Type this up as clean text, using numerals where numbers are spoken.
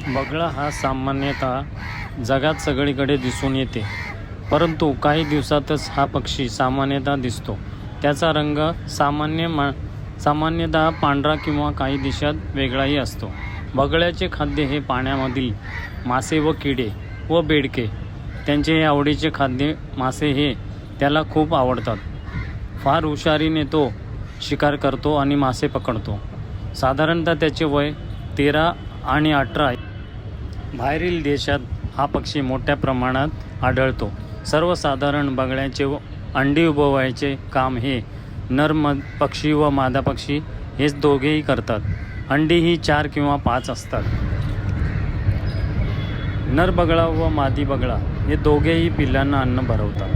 बगळा हा सामान्यतः जगात सगळीकडे दिसून येते, परंतु काही दिवसातच हा पक्षी सामान्यतः दिसतो. त्याचा रंग सामान्यतः पांढरा किंवा काही दिशात वेगळाही असतो. बगळ्याचे खाद्य हे पाण्यामधील मासे व किडे व बेडके. त्यांचे हे आवडीचे खाद्य मासे हे त्याला खूप आवडतात. फार हुशारीने तो शिकार करतो आणि मासे पकडतो. साधारणतः त्याचे वय 13 आणि 18 आहे. बाहेरील देशात हा पक्षी मोठ्या प्रमाणात आढळतो. सर्वसाधारण बगळ्याचे अंडी उबवायचे काम हे नर पक्षी व मादा पक्षी हेच दोघेही करतात. अंडी ही 4 किंवा 5 असतात. नर बगळा व मादी बगळा हे दोघेही पिल्लांना अन्न भरवतात.